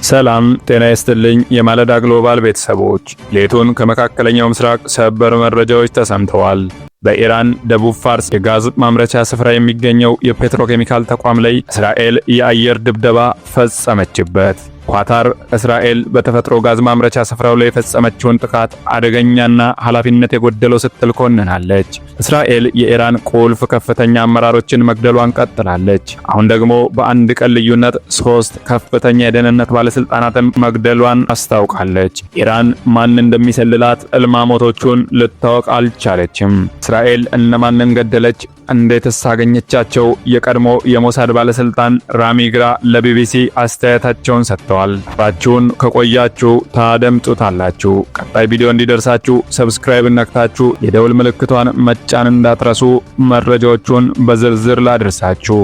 ሰላም ጤና ይስጥልኝ የማለዳ ግሎባል ቤተሰቦች፣ ሌቱን ከመካከለኛው ምስራቅ ሰበር መረጃዎች ተሰምተዋል። በኢራን ደቡብ ፋርስ የጋዝ ማምረቻ ስፍራ የሚገኘው የፔትሮኬሚካል ተቋም ላይ እስራኤል የአየር ድብደባ ፈጸመችበት። ኳታር እስራኤል በተፈጥሮ ጋዝ ማምረቻ ስፍራው ላይ የፈጸመችውን ጥቃት አደገኛና ኃላፊነት የጎደለው ስትል ኮንናለች። እስራኤል የኢራን ቁልፍ ከፍተኛ አመራሮችን መግደሏን ቀጥላለች። አሁን ደግሞ በአንድ ቀን ልዩነት 3 ከፍተኛ የደህንነት ባለስልጣናትን መግደሏን አስታውቃለች። ኢራን ማን እንደሚሰልላት እልማሞቶቹን ልታወቅ አልቻለችም። እስራኤል እነማንን ገደለች? እንዴትስ አገኘቻቸው? የቀድሞ የሞሳድ ባለስልጣን ራሚ ግራ ለቢቢሲ አስተያየታቸውን ሰጥተዋል። አብራችሁን ከቆያችሁ ታደምጡታላችሁ። ቀጣይ ቪዲዮ እንዲደርሳችሁ ሰብስክራይብ ነክታችሁ የደውል ምልክቷን መጫን እንዳትረሱ። መረጃዎቹን በዝርዝር ላድርሳችሁ።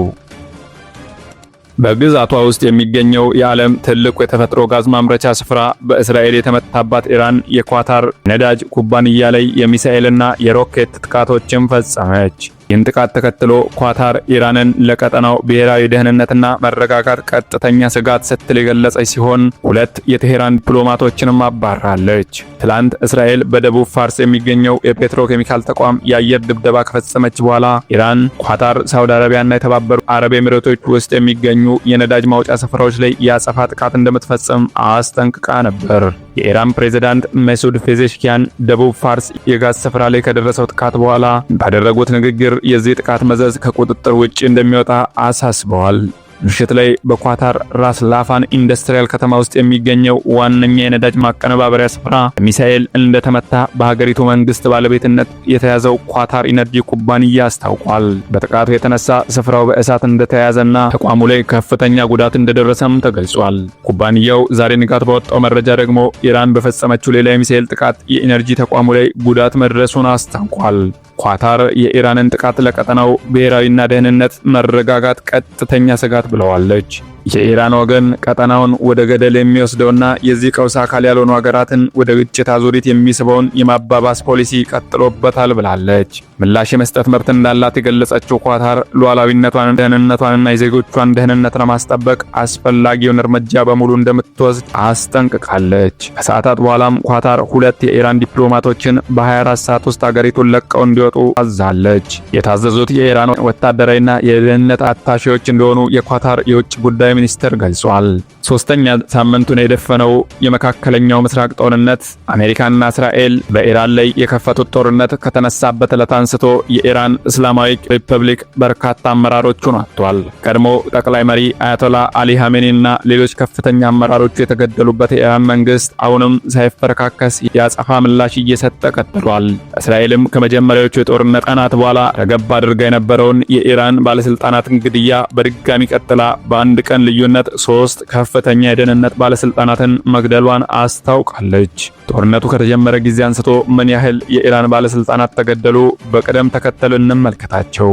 በግዛቷ ውስጥ የሚገኘው የዓለም ትልቁ የተፈጥሮ ጋዝ ማምረቻ ስፍራ በእስራኤል የተመታባት ኢራን የኳታር ነዳጅ ኩባንያ ላይ የሚሳኤልና የሮኬት ጥቃቶችን ፈጸመች። ይህን ጥቃት ተከትሎ ኳታር ኢራንን ለቀጠናው ብሔራዊ ደህንነትና መረጋጋት ቀጥተኛ ስጋት ስትል የገለጸች ሲሆን 2 የቴሄራን ዲፕሎማቶችንም አባራለች። ትላንት እስራኤል በደቡብ ፋርስ የሚገኘው የፔትሮኬሚካል ተቋም የአየር ድብደባ ከፈጸመች በኋላ ኢራን ኳታር፣ ሳውዲ አረቢያና የተባበሩት አረብ ኤሚሬቶች ውስጥ የሚገኙ የነዳጅ ማውጫ ስፍራዎች ላይ የአጸፋ ጥቃት እንደምትፈጽም አስጠንቅቃ ነበር። የኢራን ፕሬዝዳንት መሱድ ፔዜሽኪያን ደቡብ ፋርስ የጋዝ ስፍራ ላይ ከደረሰው ጥቃት በኋላ ባደረጉት ንግግር የዚህ ጥቃት መዘዝ ከቁጥጥር ውጪ እንደሚወጣ አሳስበዋል። ምሽት ላይ በኳታር ራስ ላፋን ኢንዱስትሪያል ከተማ ውስጥ የሚገኘው ዋነኛ የነዳጅ ማቀነባበሪያ ስፍራ ሚሳኤል እንደተመታ በሀገሪቱ መንግስት ባለቤትነት የተያዘው ኳታር ኢነርጂ ኩባንያ አስታውቋል። በጥቃቱ የተነሳ ስፍራው በእሳት እንደተያዘና ተቋሙ ላይ ከፍተኛ ጉዳት እንደደረሰም ተገልጿል። ኩባንያው ዛሬ ንጋት ባወጣው መረጃ ደግሞ ኢራን በፈጸመችው ሌላ የሚሳኤል ጥቃት የኢነርጂ ተቋሙ ላይ ጉዳት መድረሱን አስታውቋል። ኳታር የኢራንን ጥቃት ለቀጠናው ብሔራዊና ደህንነት መረጋጋት ቀጥተኛ ስጋት ብለዋለች። የኢራን ወገን ቀጠናውን ወደ ገደል የሚወስደውና የዚህ ቀውስ አካል ያልሆኑ ሀገራትን ወደ ግጭት አዙሪት የሚስበውን የማባባስ ፖሊሲ ቀጥሎበታል ብላለች። ምላሽ የመስጠት መብት እንዳላት የገለጸችው ኳታር ሉዓላዊነቷን፣ ደህንነቷንና የዜጎቿን ደህንነት ለማስጠበቅ አስፈላጊውን እርምጃ በሙሉ እንደምትወስድ አስጠንቅቃለች። ከሰዓታት በኋላም ኳታር 2 የኢራን ዲፕሎማቶችን በ24 ሰዓት ውስጥ ሀገሪቱን ለቀው እንዲወጡ አዛለች። የታዘዙት የኢራን ወታደራዊና የደህንነት አታሼዎች እንደሆኑ የኳታር የውጭ ጉዳይ ሚኒስተር ገልጿል። 3ኛ ሳምንቱን የደፈነው የመካከለኛው ምስራቅ ጦርነት አሜሪካና እስራኤል በኢራን ላይ የከፈቱት ጦርነት ከተነሳበት ዕለት አንስቶ የኢራን እስላማዊ ሪፐብሊክ በርካታ አመራሮቹን አጥቷል። ቀድሞ ጠቅላይ መሪ አያቶላ አሊ ኻሜኒና ሌሎች ከፍተኛ አመራሮቹ የተገደሉበት የኢራን መንግስት አሁንም ሳይፈረካከስ የአጸፋ ምላሽ እየሰጠ ቀጥሏል። እስራኤልም ከመጀመሪያዎቹ የጦርነት ቀናት በኋላ ረገብ አድርጋ የነበረውን የኢራን ባለስልጣናትን ግድያ በድጋሚ ቀጥላ በአንድ ቀን ልዩነት 3 ከፍተኛ የደህንነት ባለስልጣናትን መግደሏን አስታውቃለች። ጦርነቱ ከተጀመረ ጊዜ አንስቶ ምን ያህል የኢራን ባለስልጣናት ተገደሉ? በቅደም ተከተል እንመልከታቸው።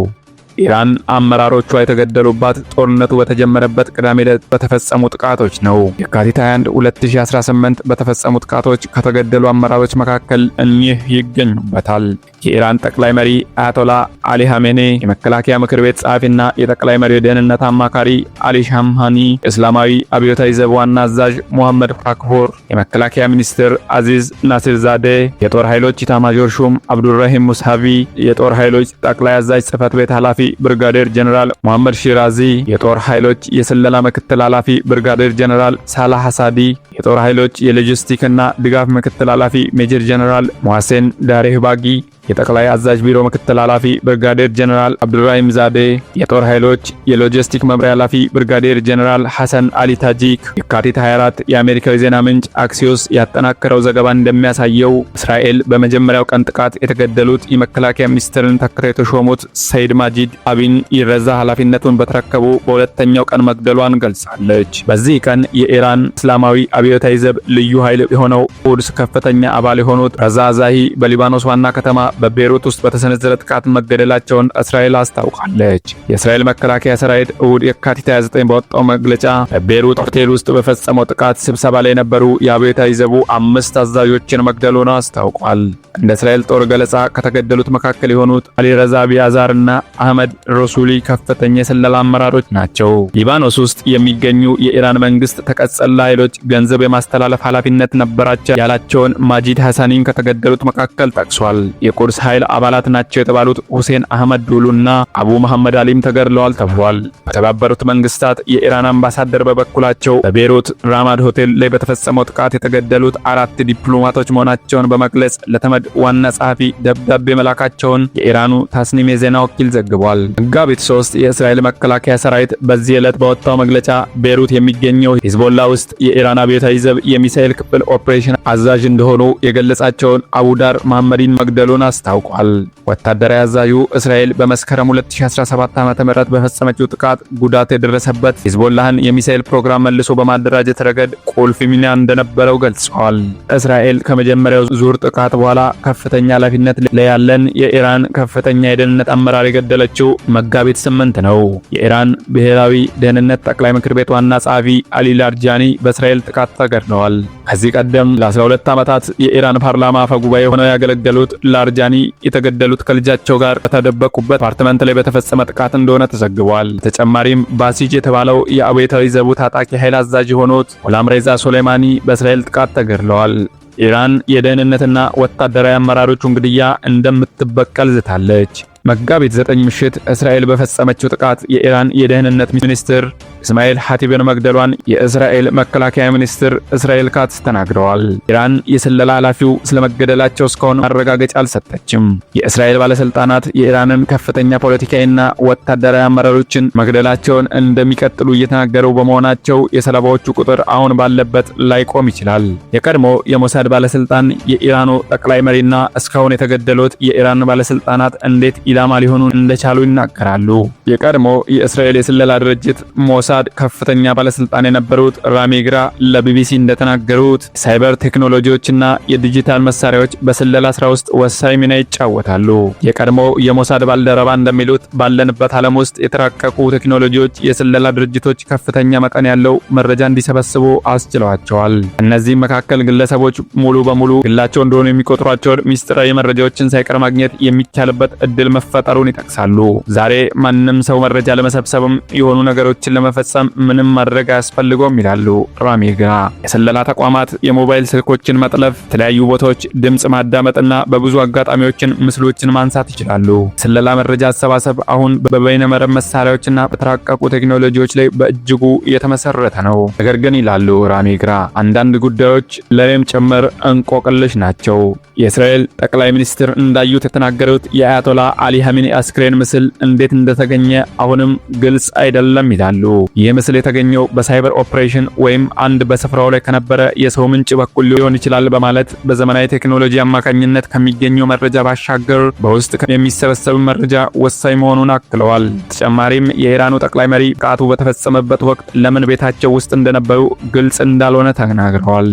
ኢራን አመራሮቿ የተገደሉባት ጦርነቱ በተጀመረበት ቅዳሜ ዕለት በተፈጸሙ ጥቃቶች ነው። የካቲት 21 2018 በተፈጸሙ ጥቃቶች ከተገደሉ አመራሮች መካከል እኚህ ይገኙበታል። የኢራን ጠቅላይ መሪ አያቶላ አሊ ኻሜኒ፣ የመከላከያ ምክር ቤት ጸሐፊና የጠቅላይ መሪ የደህንነት አማካሪ አሊ ሻምሃኒ፣ የእስላማዊ አብዮታዊ ዘብ ዋና አዛዥ ሙሐመድ ፋክሁር፣ የመከላከያ ሚኒስትር አዚዝ ናሲርዛዴ፣ የጦር ኃይሎች ኢታማዦር ሹም አብዱራሂም ሙስሃቪ፣ የጦር ኃይሎች ጠቅላይ አዛዥ ጽህፈት ቤት ኃላፊ ብርጋዴር ጀነራል ሙሐመድ ሺራዚ፣ የጦር ኃይሎች የስለላ ምክትል ኃላፊ ብርጋዴር ጀነራል ሳላህ ሐሳዲ፣ የጦር ኃይሎች የሎጂስቲክና ድጋፍ ምክትል ኃላፊ ሜጀር ጀነራል ሙሐሴን ዳሬህባጊ፣ የጠቅላይ አዛዥ ቢሮ ምክትል ኃላፊ ብርጋዴር ጀነራል አብዱራሂም ዛዴ፣ የጦር ኃይሎች የሎጂስቲክ መምሪያ ኃላፊ ብርጋዴር ጀነራል ሐሰን አሊ ታጂክ። የካቲት 24 የአሜሪካዊ ዜና ምንጭ አክሲዮስ ያጠናከረው ዘገባ እንደሚያሳየው እስራኤል በመጀመሪያው ቀን ጥቃት የተገደሉት የመከላከያ ሚኒስትርን ተክተው የተሾሙት ሰይድ ማጂድ አቢን ይረዛ ኃላፊነቱን በተረከቡ በሁለተኛው ቀን መግደሏን ገልጻለች። በዚህ ቀን የኢራን እስላማዊ አብዮታዊ ዘብ ልዩ ኃይል የሆነው ቁድስ ከፍተኛ አባል የሆኑት ረዛ ዛሂ በሊባኖስ ዋና ከተማ በቤይሩት ውስጥ በተሰነዘረ ጥቃት መገደላቸውን እስራኤል አስታውቃለች። የእስራኤል መከላከያ ሰራዊት እሁድ የካቲት 29 በወጣው መግለጫ በቤይሩት ሆቴል ውስጥ በፈጸመው ጥቃት ስብሰባ ላይ የነበሩ የአብዮታዊ ዘቡ 5 አዛዦችን መግደሉን አስታውቋል። እንደ እስራኤል ጦር ገለጻ ከተገደሉት መካከል የሆኑት አሊ ረዛ ቢያዛር እና አህመድ ሮሱሊ ከፍተኛ የስለላ አመራሮች ናቸው። ሊባኖስ ውስጥ የሚገኙ የኢራን መንግስት ተቀጸላ ኃይሎች ገንዘብ የማስተላለፍ ኃላፊነት ነበራቸው ያላቸውን ማጂድ ሐሳኒን ከተገደሉት መካከል ጠቅሷል። የቁድስ ኃይል አባላት ናቸው የተባሉት ሁሴን አህመድ ዱሉና አቡ መሐመድ አሊም ተገድለዋል ተብሏል። በተባበሩት መንግስታት የኢራን አምባሳደር በበኩላቸው በቤይሩት ራማድ ሆቴል ላይ በተፈጸመው ጥቃት የተገደሉት 4 ዲፕሎማቶች መሆናቸውን በመግለጽ ለተመድ ዋና ጸሐፊ ደብዳቤ መላካቸውን የኢራኑ ታስኒም የዜና ወኪል ዘግቧል። መጋቢት 3 የእስራኤል መከላከያ ሰራዊት በዚህ ዕለት በወጣው መግለጫ ቤይሩት የሚገኘው ሂዝቦላ ውስጥ የኢራን አብዮታዊ ዘብ የሚሳኤል ክፍል ኦፕሬሽን አዛዥ እንደሆኑ የገለጻቸውን አቡዳር መሐመዲን መግደሉን አስታውቋል። ወታደራዊ አዛዡ እስራኤል በመስከረም 2017 ዓ.ም በፈጸመችው ጥቃት ጉዳት የደረሰበት ሂዝቦላህን የሚሳኤል ፕሮግራም መልሶ በማደራጀት ረገድ ቁልፍ ሚና እንደነበረው ገልጸዋል። እስራኤል ከመጀመሪያው ዙር ጥቃት በኋላ ከፍተኛ ኃላፊነት ላይ ያለን የኢራን ከፍተኛ የደህንነት አመራር የገደለችው መጋቢት 8 ነው። የኢራን ብሔራዊ ደህንነት ጠቅላይ ምክር ቤት ዋና ጸሐፊ አሊ ላርጃኒ በእስራኤል ጥቃት ተገድለዋል። ከዚህ ቀደም ለ12 ዓመታት የኢራን ፓርላማ አፈ ጉባኤ ሆነው ያገለገሉት ላርጃኒ የተገደሉት ከልጃቸው ጋር በተደበቁበት አፓርትመንት ላይ በተፈጸመ ጥቃት እንደሆነ ተዘግቧል። በተጨማሪም ባሲጅ የተባለው የአብዮታዊ ዘቡ ታጣቂ ኃይል አዛዥ የሆኑት ጎላም ሬዛ ሶሌማኒ በእስራኤል ጥቃት ተገድለዋል። ኢራን የደህንነትና ወታደራዊ አመራሮቹን ግድያ እንደምትበቀል ዝታለች። መጋቢት 9 ምሽት እስራኤል በፈጸመችው ጥቃት የኢራን የደህንነት ሚኒስትር እስማኤል ሐቲብን መግደሏን የእስራኤል መከላከያ ሚኒስትር እስራኤል ካትስ ተናግረዋል። ኢራን የስለላ ኃላፊው ስለመገደላቸው እስካሁን ማረጋገጫ አልሰጠችም። የእስራኤል ባለስልጣናት የኢራንን ከፍተኛ ፖለቲካዊና ወታደራዊ አመራሮችን መግደላቸውን እንደሚቀጥሉ እየተናገሩ በመሆናቸው የሰለባዎቹ ቁጥር አሁን ባለበት ላይቆም ይችላል። የቀድሞ የሞሳድ ባለስልጣን የኢራኑ ጠቅላይ መሪና እስካሁን የተገደሉት የኢራን ባለስልጣናት እንዴት ኢላማ ሊሆኑ እንደቻሉ ይናገራሉ። የቀድሞ የእስራኤል የስለላ ድርጅት ሞሳድ ከፍተኛ ባለስልጣን የነበሩት ራሚ ግራ ለቢቢሲ እንደተናገሩት ሳይበር ቴክኖሎጂዎችና የዲጂታል መሳሪያዎች በስለላ ስራ ውስጥ ወሳኝ ሚና ይጫወታሉ። የቀድሞ የሞሳድ ባልደረባ እንደሚሉት ባለንበት ዓለም ውስጥ የተራቀቁ ቴክኖሎጂዎች የስለላ ድርጅቶች ከፍተኛ መጠን ያለው መረጃ እንዲሰበስቡ አስችለዋቸዋል። እነዚህም መካከል ግለሰቦች ሙሉ በሙሉ ግላቸው እንደሆኑ የሚቆጥሯቸውን ሚስጥራዊ መረጃዎችን ሳይቀር ማግኘት የሚቻልበት እድል መፈጠሩን ይጠቅሳሉ። ዛሬ ማንም ሰው መረጃ ለመሰብሰብም የሆኑ ነገሮችን ለመፈጸም ምንም ማድረግ አያስፈልገውም ይላሉ ራሚ ግራ። የስለላ ተቋማት የሞባይል ስልኮችን መጥለፍ፣ የተለያዩ ቦታዎች ድምጽ ማዳመጥና በብዙ አጋጣሚዎችን ምስሎችን ማንሳት ይችላሉ። ስለላ መረጃ አሰባሰብ አሁን በበይነመረብ መሳሪያዎችና በተራቀቁ ቴክኖሎጂዎች ላይ በእጅጉ የተመሰረተ ነው። ነገር ግን ይላሉ ራሚ ግራ፣ አንዳንድ ጉዳዮች ለኔም ጭምር እንቆቅልሽ ናቸው። የእስራኤል ጠቅላይ ሚኒስትር እንዳዩት የተናገሩት የአያቶላ አሊ ሐሚኒ አስክሬን ምስል እንዴት እንደተገኘ አሁንም ግልጽ አይደለም ይላሉ። ይህ ምስል የተገኘው በሳይበር ኦፕሬሽን ወይም አንድ በስፍራው ላይ ከነበረ የሰው ምንጭ በኩል ሊሆን ይችላል በማለት በዘመናዊ ቴክኖሎጂ አማካኝነት ከሚገኘው መረጃ ባሻገር በውስጥ የሚሰበሰብ መረጃ ወሳኝ መሆኑን አክለዋል። ተጨማሪም የኢራኑ ጠቅላይ መሪ ጥቃቱ በተፈጸመበት ወቅት ለምን ቤታቸው ውስጥ እንደነበሩ ግልጽ እንዳልሆነ ተናግረዋል።